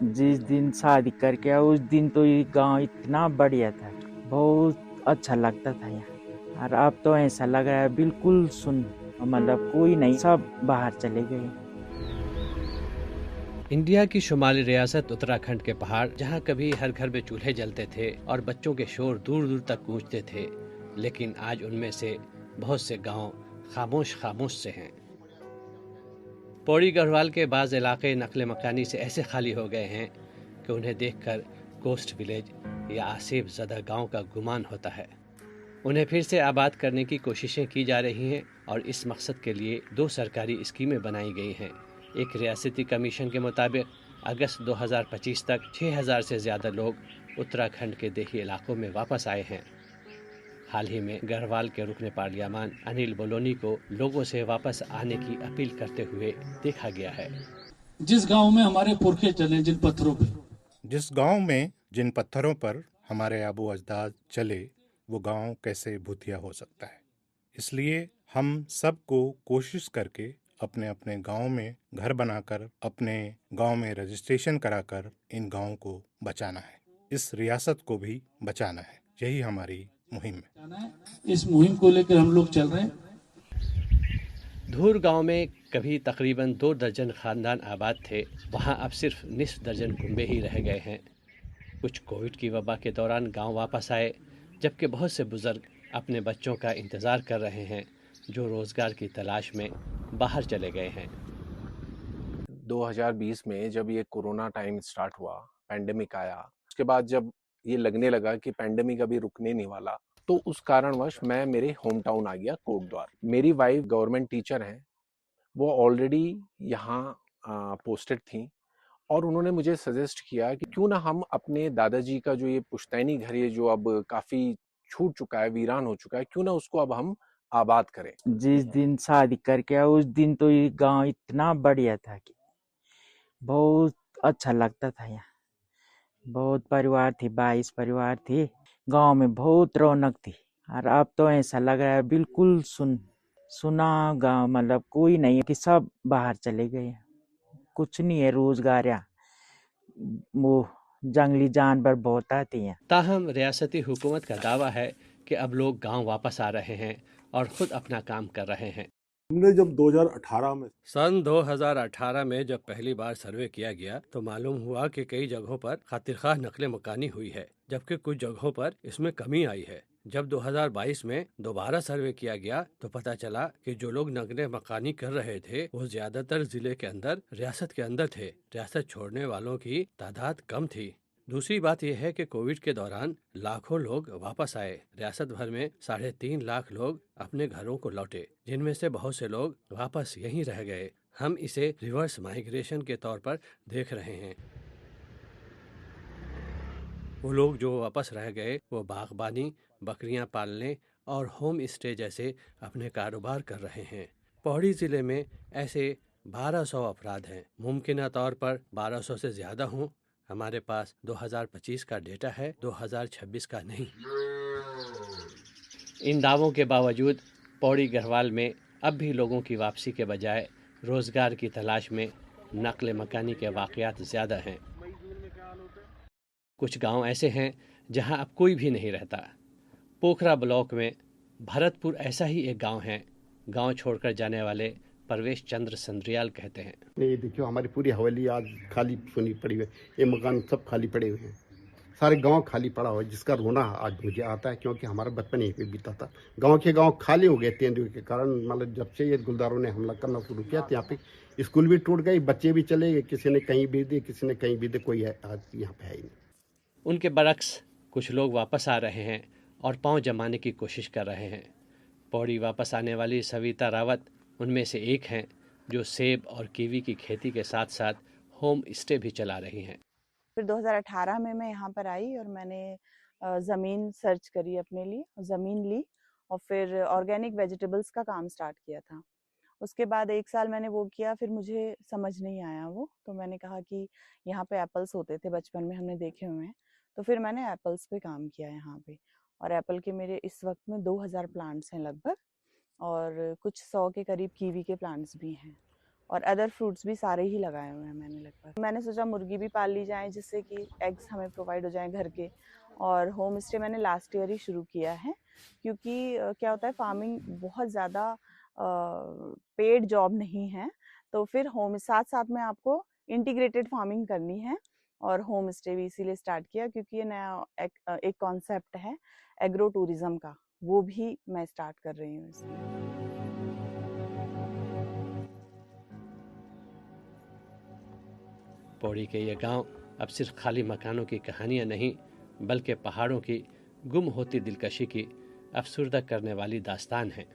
जिस दिन शादी करके आया उस दिन तो ये गांव इतना बढ़िया था, बहुत अच्छा लगता था यहाँ। और अब तो ऐसा लग रहा है बिल्कुल सुन, मतलब कोई नहीं, सब बाहर चले गए। इंडिया की शुमाली रियासत उत्तराखंड के पहाड़, जहां कभी हर घर में चूल्हे जलते थे और बच्चों के शोर दूर दूर तक गूंजते थे, लेकिन आज उनमें से बहुत से गांव खामोश खामोश से हैं। पौड़ी गढ़वाल के बाज़ इलाके नकले मकानी से ऐसे खाली हो गए हैं कि उन्हें देखकर कोस्ट विलेज या आसिफ ज़दा गांव का गुमान होता है। उन्हें फिर से आबाद करने की कोशिशें की जा रही हैं और इस मकसद के लिए 2 सरकारी स्कीमें बनाई गई हैं। एक रियासती कमीशन के मुताबिक अगस्त 2025 तक 6000 से ज़्यादा लोग उत्तराखंड के देही इलाकों में वापस आए हैं। हाल ही में गढ़वाल के रुकने पार्लियामान अनिल बलोनी को लोगों से वापस आने की अपील करते हुए देखा गया है। जिस गांव में हमारे पुरखे चले, जिस गांव में जिन पत्थरों पर हमारे आबू अजदाद चले, वो गांव कैसे भूतिया हो सकता है। इसलिए हम सबको कोशिश करके अपने अपने गांव में घर बनाकर, अपने गांव में रजिस्ट्रेशन कराकर इन गांवों को बचाना है, इस रियासत को भी बचाना है। यही हमारी मुहिम है। इस मुहिम को लेकर हम लोग चल रहे हैं। धूर गांव में कभी तकरीबन 2 दर्जन खानदान आबाद थे, वहां अब सिर्फ निस्फ दर्जन कुंबे ही रह गए हैं। कुछ कोविड की वबा के दौरान गांव वापस आए, जबकि बहुत से बुजुर्ग अपने बच्चों का इंतज़ार कर रहे हैं जो रोज़गार की तलाश में बाहर चले गए हैं। 2020 में जब ये कोरोना टाइम स्टार्ट हुआ, पैंडेमिक आया, उसके बाद जब ये लगने लगा कि पैंडेमिक अभी रुकने नहीं वाला, तो उस कारणवश मैं मेरे होम टाउन आ गया, कोटद्वार। मेरी वाइफ गवर्नमेंट टीचर हैं, वो ऑलरेडी यहाँ पोस्टेड थी और उन्होंने मुझे सजेस्ट किया कि क्यों ना हम अपने दादाजी का जो ये पुश्तैनी घर, ये जो अब काफी छूट चुका है, वीरान हो चुका है, क्यों ना उसको अब हम आबाद करें। जिस दिन शादी करके आया उस दिन तो ये गांव इतना बढ़िया था कि बहुत अच्छा लगता था यहाँ। बहुत परिवार थी, 22 परिवार थे, गांव में बहुत रौनक थी। और अब तो ऐसा लग रहा है बिल्कुल सुना गांव, मतलब कोई नहीं, कि सब बाहर चले गए। कुछ नहीं है रोजगार यहाँ, वो जंगली जानवर बहुत आते हैं। ताहम रियासती हुकूमत का दावा है कि अब लोग गांव वापस आ रहे हैं और खुद अपना काम कर रहे हैं। हमने जब 2018 में सन 2018 में जब पहली बार सर्वे किया गया तो मालूम हुआ कि कई जगहों पर खातिरख्वाह नकले मकानी हुई है, जबकि कुछ जगहों पर इसमें कमी आई है। जब 2022 में दोबारा सर्वे किया गया तो पता चला कि जो लोग नकले मकानी कर रहे थे वो ज्यादातर जिले के अंदर, रियासत के अंदर थे। रियासत छोड़ने वालों की तादाद कम थी। दूसरी बात यह है कि कोविड के दौरान लाखों लोग वापस आए। रियासत भर में 3.5 लाख लोग अपने घरों को लौटे, जिनमें से बहुत से लोग वापस यहीं रह गए। हम इसे रिवर्स माइग्रेशन के तौर पर देख रहे हैं। वो लोग जो वापस रह गए वो बागबानी, बकरियां पालने और होम स्टे जैसे अपने कारोबार कर रहे हैं। पौड़ी जिले में ऐसे 1200 अफराद हैं। मुमकिन तौर पर 1200 से ज़्यादा हों। हमारे पास 2025 का डेटा है, 2026 का नहीं। इन दावों के बावजूद पौड़ी गढ़वाल में अब भी लोगों की वापसी के बजाय रोज़गार की तलाश में नकल मकानी के वाक़यात ज़्यादा हैं। कुछ गांव ऐसे हैं जहां अब कोई भी नहीं रहता। पोखरा ब्लॉक में भरतपुर ऐसा ही एक गांव है। गांव छोड़कर जाने वाले परवेश चंद्र संद्रियाल कहते हैं, ये देखियो हमारी पूरी हवेली आज खाली सुनी पड़ी हुई है, ये मकान सब खाली पड़े हुए हैं, सारे गांव खाली पड़ा हुआ है, जिसका रोना आज मुझे आता है क्योंकि हमारा बचपन यहीं पे बीता था। गांव के गांव खाली हो गए तेंदुए के कारण। मतलब जब से ये गुलदारों ने हमला करना शुरू किया तो यहाँ पे स्कूल भी टूट गई, बच्चे भी चले गए, किसी ने कहीं भी दे, किसी ने कहीं भी दे, कोई है आज यहाँ पे है ही नहीं। उनके बरक्स कुछ लोग वापस आ रहे हैं और पांव जमाने की कोशिश कर रहे हैं। पौड़ी वापस आने वाली सविता रावत उनमें से एक हैं, जो सेब और कीवी की खेती के साथ साथ होम स्टे भी चला रही हैं। फिर 2018 में मैं यहाँ पर आई और मैंने ज़मीन सर्च करी अपने लिए, ज़मीन ली और फिर ऑर्गेनिक वेजिटेबल्स का काम स्टार्ट किया था। उसके बाद 1 साल मैंने वो किया, फिर मुझे समझ नहीं आया वो, तो मैंने कहा कि यहाँ पे एप्पल्स होते थे, बचपन में हमने देखे हुए हैं, तो फिर मैंने एप्पल्स पे काम किया यहाँ पे। और एप्पल के मेरे इस वक्त में 2000 प्लांट्स हैं लगभग, और कुछ 100 के करीब कीवी के प्लांट्स भी हैं। और अदर फ्रूट्स भी सारे ही लगाए हुए हैं मैंने लगभग। मैंने सोचा मुर्गी भी पाल ली जाए जिससे कि एग्स हमें प्रोवाइड हो जाएं घर के। और होम स्टे मैंने लास्ट ईयर ही शुरू किया है, क्योंकि क्या होता है, फार्मिंग बहुत ज़्यादा पेड जॉब नहीं है, तो फिर होम साथ साथ में आपको इंटीग्रेटेड फार्मिंग करनी है। और होम स्टे भी इसीलिए स्टार्ट किया क्योंकि ये नया एक कॉन्सेप्ट है एग्रो टूरिज्म का, वो भी मैं स्टार्ट कर रही हूँ इसमें। पौड़ी के ये गांव अब सिर्फ खाली मकानों की कहानियां नहीं, बल्कि पहाड़ों की गुम होती दिलकशी की अफसुर्दा करने वाली दास्तान है।